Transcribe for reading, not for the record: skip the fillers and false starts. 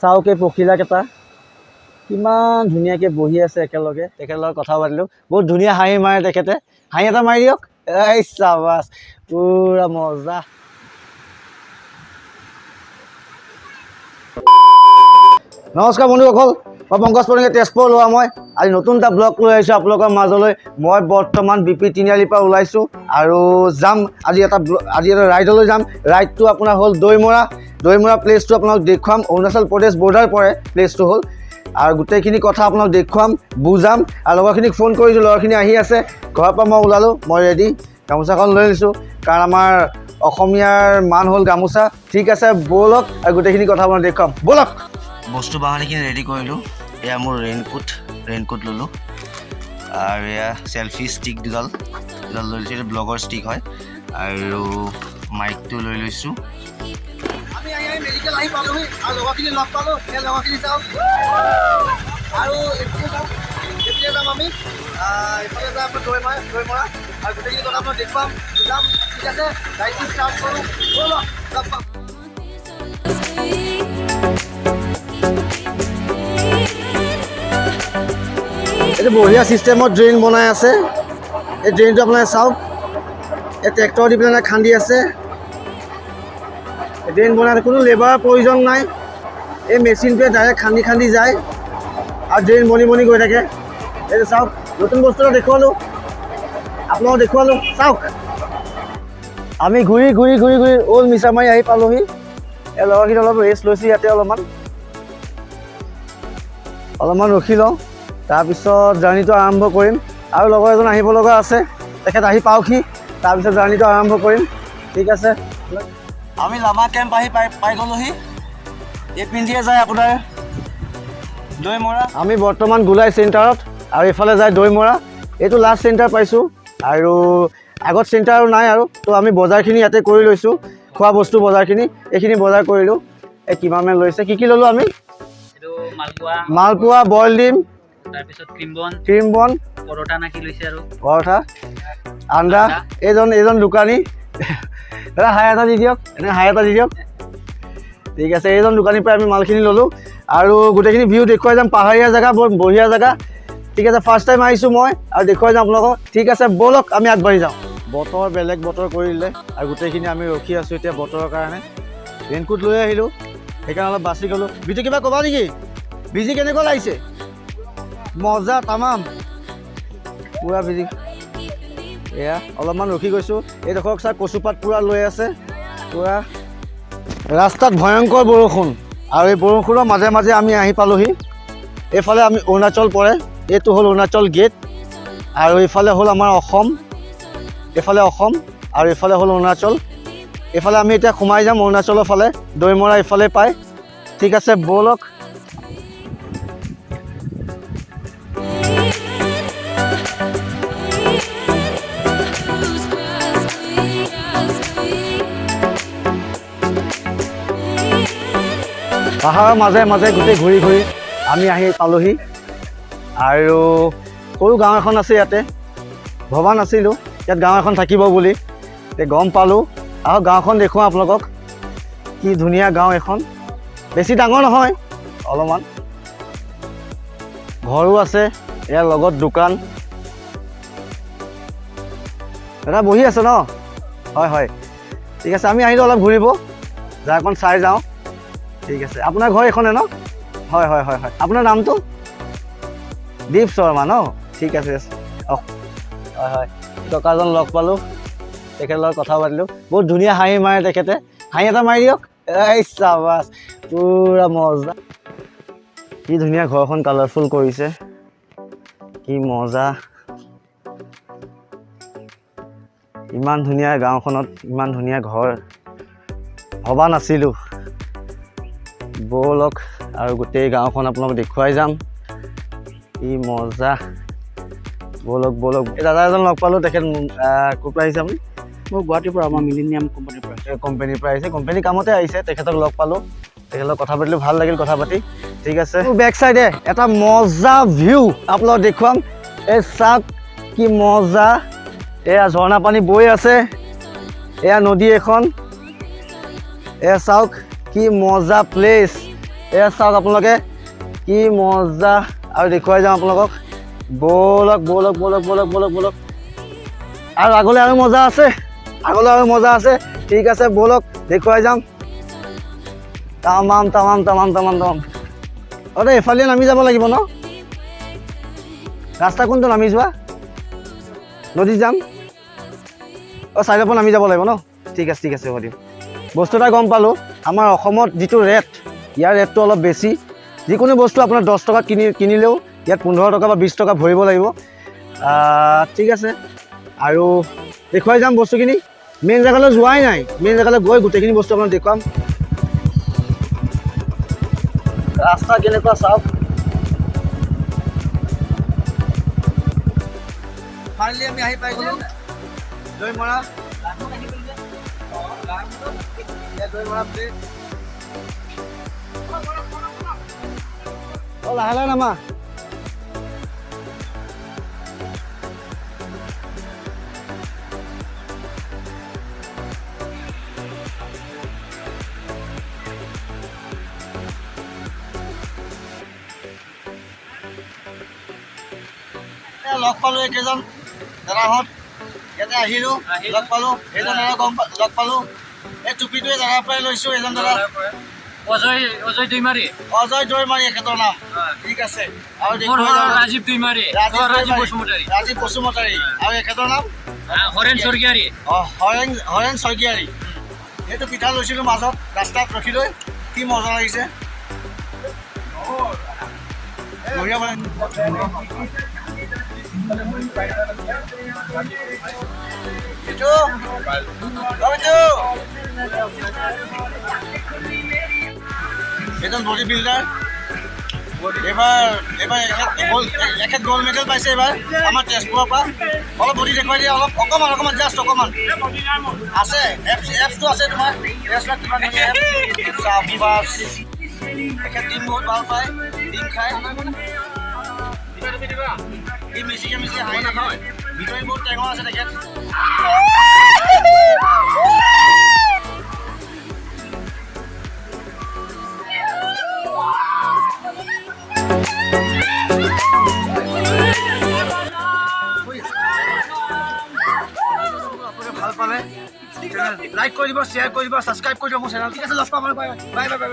চাওকে পখিলাকেইটা কিমান ধুনীয়াকৈ বহি আছে একেলগে। তেখেতৰ লগত কথা পাতিলোঁ, বহুত ধুনীয়া হাঁহি মাৰে তেখেতে। হাঁহি এটা মাৰি দিয়ক, এই চাবাছ, পুৰা মজা। নমস্কাৰ বন্ধুসকল, মই পংকজ পলিঙে তেজপুৰ লোৱা। মই আজি নতুন এটা ব্লগ লৈ আহিছোঁ আপোনালোকৰ মাজলৈ। মই বৰ্তমান BP তিনিআলিৰ পৰা ওলাইছোঁ আৰু যাম আজি এটা ৰাইডলৈ যাম। ৰাইডটো আপোনাৰ হ'ল দৈমৰা প্লেচটো আপোনালোক দেখুৱাম। অৰুণাচল প্ৰদেশ বৰ্ডাৰ পৰে প্লেচটো হ'ল, আৰু গোটেইখিনি কথা আপোনাক দেখুৱাম, বুজাম। আৰু লগৰখিনিক ফোন কৰিছোঁ, লগৰখিনি আহি আছে। ঘৰৰ পৰা মই ওলালোঁ, মই ৰেডি, গামোচাখন লৈ লৈছোঁ, কাৰণ আমাৰ অসমীয়াৰ মান হ'ল গামোচা। ঠিক আছে, ব'লক আৰু গোটেইখিনি কথা আপোনাক দেখুৱাম, ব'লক। বস্তু বাহানিখিনি ৰেডি কৰিলোঁ। এয়া মোৰ ৰেইনকোট ল'লোঁ, আৰু এয়া চেলফি ষ্টিক দুডাল লৈ লৈছোঁ। এইটো ব্লগৰ ষ্টিক হয়। আৰু মাইকটো লৈ লৈছোঁ। আমি মেডিকেল আহি পালোহি আৰু লগৰখিনি লগ পালোঁ। সেই লগৰখিনি চাওক, আৰু এতিয়া যাম আমি এইফালে যাম দৈমৰা, আৰু গোটেইখিনি কথা মই দেখুৱাম, বুজাম। ঠিক আছে, গাড়ীটো ষ্টাৰ্ট কৰোঁ, ব'লক লগ পাম। এইটো বঢ়িয়া ছিষ্টেমত ড্ৰেইন বনাই আছে। এই ড্ৰেইনটো আপোনালোকে চাওক, এই ট্ৰেক্টৰ দি পেলাই খান্দি আছে। ড্ৰেইন বনাই কোনো লেবাৰৰ প্ৰয়োজন নাই। এই মেচিনটোৱে ডাইৰেক্ট খান্দি যায় আৰু ড্ৰেইন বনি গৈ থাকে। এইটো চাওক, নতুন বস্তু এটা দেখুৱালোঁ, আপোনালোকক দেখুৱালোঁ, চাওক। আমি ঘূৰি অল্ড মিছামাৰী আহি পালোহি। এই লগৰখিনি অলপ ৰেষ্ট লৈছোঁ ইয়াতে, অলপমান ৰখি লওঁ, তাৰপিছত জাৰ্ণিটো আৰম্ভ কৰিম। আৰু লগৰ এজন আহিব লগা আছে, তেখেত আহি পাওঁহি, তাৰপিছত জাৰ্ণিটো আৰম্ভ কৰিম। ঠিক আছে, আমি লামা কেম্প আহি পাই গ'লোহি। এইপিনে যায় আপোনাৰ দৈমৰা। আমি বৰ্তমান গোলাই চেণ্টাৰত, আৰু এইফালে যায় দৈমৰা। এইটো লাষ্ট চেণ্টাৰ পাইছোঁ, আৰু আগত চেণ্টাৰ আৰু নাই। আৰু তো আমি বজাৰখিনি ইয়াতে কৰি লৈছোঁ, খোৱা বস্তু বজাৰখিনি, এইখিনি বজাৰ কৰিলোঁ। এই কিমানমান লৈছে, কি ল'লোঁ আমি? মালপোৱা, বইল ডিম, তাৰপিছত ক্ৰীম বন, পৰঠা, আন্দা। এইজন দোকানী, দাদা হাই এটা দি দিয়ক, ঠিক আছে। এইজন দোকানীৰ পৰা আমি মালখিনি ল'লোঁ, আৰু গোটেইখিনি ভিউ দেখুৱাই যাম। পাহাৰীয়া জেগা, বৰ বঢ়িয়া জেগা। ঠিক আছে, ফাৰ্ষ্ট টাইম আহিছোঁ মই, আৰু দেখুৱাই যাম আপোনালোকক। ঠিক আছে, ব'লক আমি আগবাঢ়ি যাওঁ। বেলেগ বতৰ কৰি দিলে, আৰু গোটেইখিনি আমি ৰখি আছোঁ এতিয়া বতৰৰ কাৰণে। ৰেইনকোট লৈ আহিলোঁ, সেইকাৰণে অলপ বাচি গ'লোঁ। বিজু কিবা ক'বা নেকি? বিজি কেনেকুৱা লাগিছে? মজা তামাম, পূৰা বিজি। এয়া অলপমান ৰখি গৈছোঁ। এইডোখৰ চাই কচুপাত পূৰা লৈ আছে, পূৰা। ৰাস্তাত ভয়ংকৰ বৰষুণ, আৰু এই বৰষুণৰ মাজে মাজে আমি আহি পালোহি। এইফালে আমি অৰুণাচল পৰে, এইটো হ'ল অৰুণাচল গেট, আৰু এইফালে হ'ল আমাৰ অসম, আৰু এইফালে হ'ল অৰুণাচল। এইফালে আমি এতিয়া সোমাই যাম অৰুণাচলৰ ফালে, দৈমৰা এইফালে পায়। ঠিক আছে, ব'লক। পাহাৰৰ মাজে মাজে গোটেই ঘূৰি আমি আহি পালোহি। আৰু সৰু গাঁও এখন আছে ইয়াতে, ভবা নাছিলোঁ ইয়াত গাঁও এখন থাকিব বুলি, গম পালোঁ। আৰু গাঁওখন দেখুৱাওঁ আপোনালোকক, কি ধুনীয়া গাঁও এখন। বেছি ডাঙৰ নহয়, অলপমান। ঘৰো আছে, ইয়াৰ লগত দোকান। দাদা বহি আছে ন? হয়, ঠিক আছে। আমি আহিলোঁ অলপ ঘূৰিব, জেগাখন চাই যাওঁ। ঠিক আছে, আপোনাৰ ঘৰ এইখনে ন? হয়। আপোনাৰ নামটো? দীপ শৰ্মা ন? ঠিক আছে। হয়, টকাজন লগ পালোঁ, তেখেতৰ লগত কথা পাতিলোঁ। বহুত ধুনীয়া হাঁহি মাৰে তেখেতে। হাঁহি এটা মাৰি দিয়ক, এই চাবাছ, পুৰা মজা। কি ধুনীয়া ঘৰখন কালাৰফুল কৰিছে, কি মজা। ইমান ধুনীয়া গাঁওখনত ইমান ধুনীয়া ঘৰ ভবা নাছিলোঁ। ব'লক আৰু গোটেই গাঁওখন আপোনালোক দেখুৱাই যাম, কি মজা। ব'লক। এই দাদা এজন লগ পালোঁ, তেখেত ক'ৰ পৰা আহিছে আপুনি? মই গুৱাহাটীৰ পৰা, আমাৰ মিলেনিয়াম কোম্পানীৰ পৰা আহিছে। কোম্পানী কামতে আহিছে, তেখেতক লগ পালোঁ, তেখেতৰ লগত কথা পাতিলোঁ, ভাল লাগিল কথা পাতি। ঠিক আছে, বেক চাইডে এটা মজা ভিউ আপোনালোকক দেখুৱাম। এই চাওক, কি মজা। এয়া ঝৰ্ণা পানী বৈ আছে, এয়া নদী এখন। এয়া চাওক, কি মজা প্লেচ। এয়া চাওক আপোনালোকে কি মজা আৰু দেখুৱাই যাওঁ আপোনালোকক ব'লক ব'লক ব'লক ব'লক ব'লক ব'লক আৰু আগলৈ আৰু মজা আছে আগলৈ আৰু মজা আছে ঠিক আছে ব'লক দেখুৱাই যাম তামাম তামাম তামাম তামাম তামাম অ' এইফালে নামি যাব লাগিব ন ৰাস্তা কোনটো নামি যোৱা নদীত যাম অ' চাইডৰ পৰা নামি যাব লাগিব ন ঠিক আছে হ'ব দিয়ক বস্তু এটা গম পালোঁ আমাৰ অসমত যিটো ৰেট ইয়াৰ ৰেটটো অলপ বেছি যিকোনো বস্তু আপোনাৰ 10 টকাত কিনিলেও ইয়াত 15 টকা বা 20 টকা ভৰিব লাগিব ঠিক আছে আৰু দেখুৱাই যাম বস্তুখিনি মেইন জেগালৈ যোৱাই নাই মেইন জেগালৈ গৈ গোটেইখিনি বস্তু আপোনাক দেখুৱাম ৰাস্তা কেনেকুৱা চাওক ফাইনেলি আমি আহি পাই গ'লোঁ দৈমৰা অ' লাহে লাহে নামা লগ পালোঁ একেজন দাদাহঁত ইয়াতে আহিলোঁ লগ পালোঁ সেইজন দাদা লগ পালোঁ এই টুপিটোৱে দাদাৰ পৰাই লৈছোঁ এজন দাদা অজয় দৈমাৰী অজয় দৈমাৰী এখেতৰ নাম ঠিক আছে আৰু ৰাজীৱ দৈমাৰী ৰাজীৱ বসুমতাৰী আৰু এখেতৰ নাম হৰেণ স্বৰ্গীয়াৰী অঁ হৰেণ স্বৰ্গীয়াৰী সেইটো পিঠা লৈছিলোঁ মাজত ৰাস্তাত ৰখি লৈ কি মজা লাগিছে বঢ়িয়া এজন বডি বিল্ডাৰ এইবাৰ এখেত গ'ল্ড মেডেল পাইছে এইবাৰ আমাৰ তেজপুৰৰ পৰা অলপ বডি দেখুৱাই দিয়ে অকণমান জাষ্ট অকণমান আছে এপছটো আছে তোমাৰ এখেত ডিম বহুত ভাল পায় ডিম খায় এই মিচিকে হাঁহি নাখায় ভিতৰি বহুত টেঙৰ আছে তেখেত ভাল পালে লাইক কৰি দিব শ্বেয়াৰ কৰি দিব ছাবস্ক্ৰাইব কৰি দিব মোৰ চেনেল ঠিক আছে লগ পাম বাই বাই বাই বাই